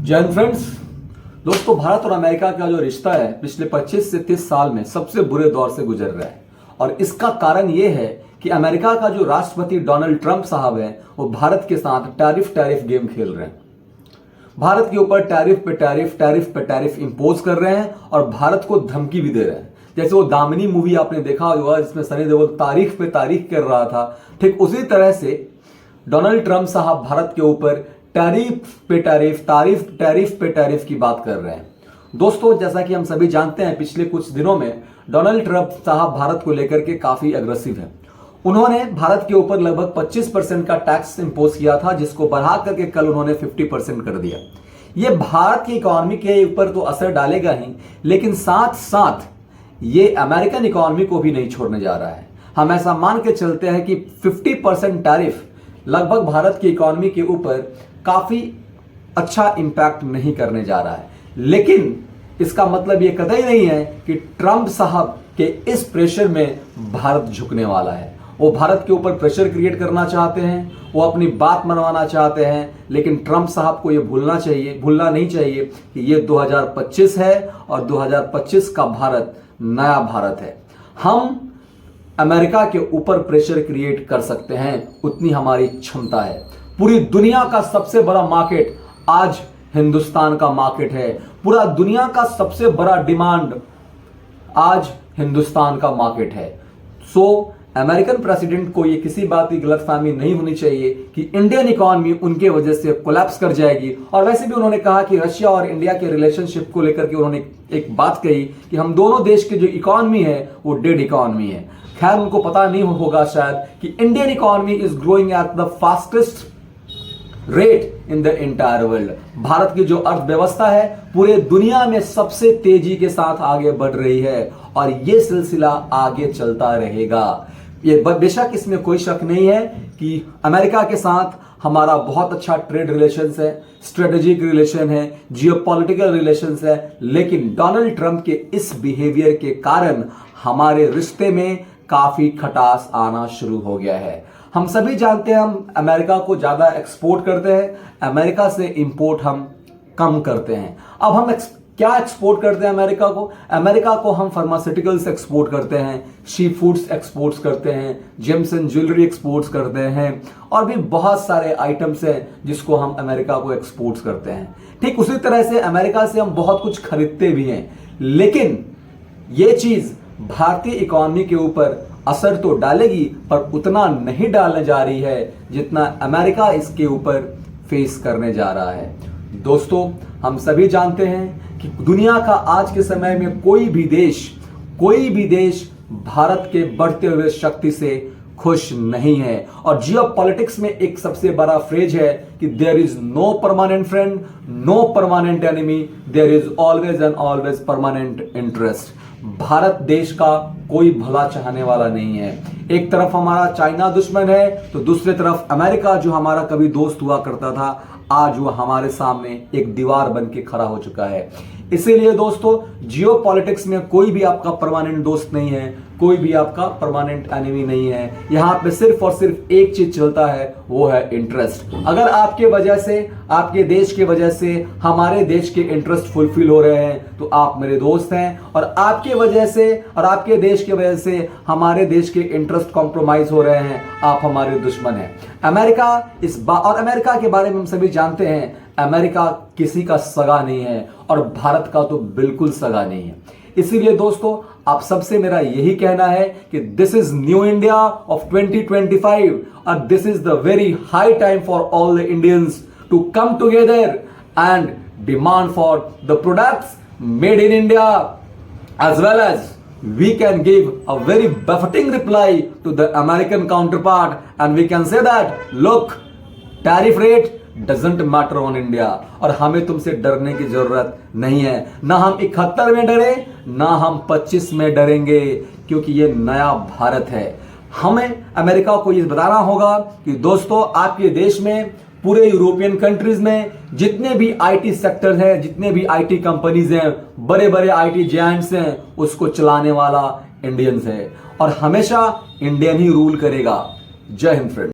जय हिंद फ्रेंड्स। दोस्तों, भारत और अमेरिका का जो रिश्ता है पिछले 25 से 30 साल में सबसे बुरे दौर से गुजर रहा है और इसका कारण यह है कि अमेरिका का जो राष्ट्रपति डोनाल्ड ट्रंप साहब है वो भारत के साथ टैरिफ गेम खेल रहे हैं। भारत के ऊपर टैरिफ पे टैरिफ इंपोज कर रहे हैं और भारत को धमकी भी दे रहे हैं। जैसे वो दामिनी मूवी आपने देखा होगा जिसमें सनी देओल तारीख पे तारीख कर रहा था, ठीक उसी तरह से डोनाल्ड ट्रंप साहब भारत के ऊपर टैरिफ पे टैरिफ की बात कर रहे हैं। दोस्तों, जैसा कि हम सभी जानते हैं पिछले कुछ दिनों में डोनाल्ड ट्रंप साहब भारत को लेकर के काफी अग्रेसिव हैं। उन्होंने भारत के ऊपर लगभग 25% का टैक्स इंपोज किया था, जिसको बढ़ा करके कल उन्होंने 50% कर दिया। यह भारत की इकोनॉमी के ऊपर तो असर डालेगा ही, लेकिन साथ साथ ये अमेरिकन इकोनॉमी को भी नहीं छोड़ने जा रहा है। हम ऐसा मान के चलते हैं कि 50% टैरिफ लगभग भारत की इकोनॉमी के ऊपर काफी अच्छा इंपैक्ट नहीं करने जा रहा है, लेकिन इसका मतलब यह कतई नहीं है कि ट्रंप साहब के इस प्रेशर में भारत झुकने वाला है। वो भारत के ऊपर प्रेशर क्रिएट करना चाहते हैं, वो अपनी बात मनवाना चाहते हैं, लेकिन ट्रंप साहब को यह भूलना नहीं चाहिए कि यह 2025 है और 2025 का भारत नया भारत है। हम अमेरिका के ऊपर प्रेशर क्रिएट कर सकते हैं, उतनी हमारी क्षमता है। पूरी दुनिया का सबसे बड़ा मार्केट आज हिंदुस्तान का मार्केट है। पूरा दुनिया का सबसे बड़ा डिमांड आज हिंदुस्तान का मार्केट है। अमेरिकन प्रेसिडेंट को ये किसी बात की गलतफहमी नहीं होनी चाहिए कि इंडियन इकोनॉमी उनके वजह से कोलैप्स कर जाएगी। और वैसे भी उन्होंने कहा कि रशिया और इंडिया के रिलेशनशिप को लेकर के उन्होंने एक बात कही कि हम दोनों देश की जो इकोनॉमी है वो डेड इकोनॉमी है। खैर, उनको पता नहीं होगा शायद कि Indian economy is growing at the fastest rate in the entire world. Bharat की जो अर्थव्यवस्था है पूरे दुनिया में सबसे तेजी के साथ आगे बढ़ रही है और यह सिलसिला आगे चलता रहेगा। ये बेशक इसमें कोई शक नहीं है कि अमेरिका के साथ हमारा बहुत अच्छा ट्रेड रिलेशंस है, स्ट्रेटेजिक रिलेशन है, जियोपॉलिटिकल रिलेशंस है, लेकिन डोनाल्ड ट्रंप के इस बिहेवियर के कारण हमारे रिश्ते में काफी खटास आना शुरू हो गया है। हम सभी जानते हैं हम अमेरिका को ज्यादा एक्सपोर्ट करते हैं, अमेरिका से इंपोर्ट हम कम करते हैं। अब हम क्या एक्सपोर्ट करते हैं अमेरिका को हम फार्मास्यूटिकल्स एक्सपोर्ट करते हैं, सी फूड्स एक्सपोर्ट्स करते हैं, जेम्स एंड ज्वेलरी एक्सपोर्ट्स करते हैं और भी बहुत सारे आइटम्स हैं जिसको हम अमेरिका को एक्सपोर्ट्स करते हैं। ठीक उसी तरह से अमेरिका से हम बहुत कुछ खरीदते भी हैं, लेकिन ये चीज भारतीय इकोनॉमी के ऊपर असर तो डालेगी पर उतना नहीं डालने जा रही है जितना अमेरिका इसके ऊपर फेस करने जा रहा है। दोस्तों, हम सभी जानते हैं कि दुनिया का आज के समय में कोई भी देश भारत के बढ़ते हुए शक्ति से खुश नहीं है। और जियोपॉलिटिक्स में एक सबसे बड़ा फ्रेज है कि there is no permanent friend, no permanent enemy, there is always and always permanent interest. Bharat देश का कोई भला चाहने वाला नहीं है। एक तरफ हमारा चाइना दुश्मन है तो दूसरी तरफ अमेरिका जो हमारा कभी दोस्त हुआ करता था, आज वो हमारे सामने एक दीवार बन के खड़ा हो चुका है। इसीलिए दोस्तों, जियोपॉलिटिक्स में कोई भी आपका परमानेंट दोस्त नहीं है, कोई भी आपका परमानेंट एनिमी नहीं है। यहां पे सिर्फ और सिर्फ एक चीज चलता है, वो है इंटरेस्ट। अगर आपके वजह से, आपके देश के वजह से हमारे देश के इंटरेस्ट फुलफिल हो रहे हैं तो आप मेरे दोस्त हैं, और आपके वजह से और आपके देश की वजह से हमारे देश के इंटरेस्ट कॉम्प्रोमाइज हो रहे हैं, आप हमारे दुश्मन हैं। अमेरिका और अमेरिका के बारे में हम सभी जानते हैं, अमेरिका किसी का सगा नहीं है और भारत का तो बिल्कुल सगा नहीं है। इसीलिए दोस्तों, आप सबसे मेरा यही कहना है कि this is new India of 2025 और this is the very high time for all the Indians to come together and demand for the products made in India as well as we can give a very befitting reply to the American counterpart, and we can say that look, tariff rate doesn't matter on India। और हमें तुमसे डरने की जरूरत नहीं है। ना हम 71 में डरे, ना हम 25 में डरेंगे, क्योंकि ये नया भारत है। हमें अमेरिका को ये बताना होगा कि दोस्तों, आपके देश में, पूरे यूरोपियन कंट्रीज में जितने भी आईटी सेक्टर हैं, जितने भी आईटी कंपनीज हैं, बड़े बड़े आईटी जायंट्स हैं, उसको चलाने वाला इंडियंस है और हमेशा इंडियन ही रूल करेगा। जय हिंद फ्रेंड्स।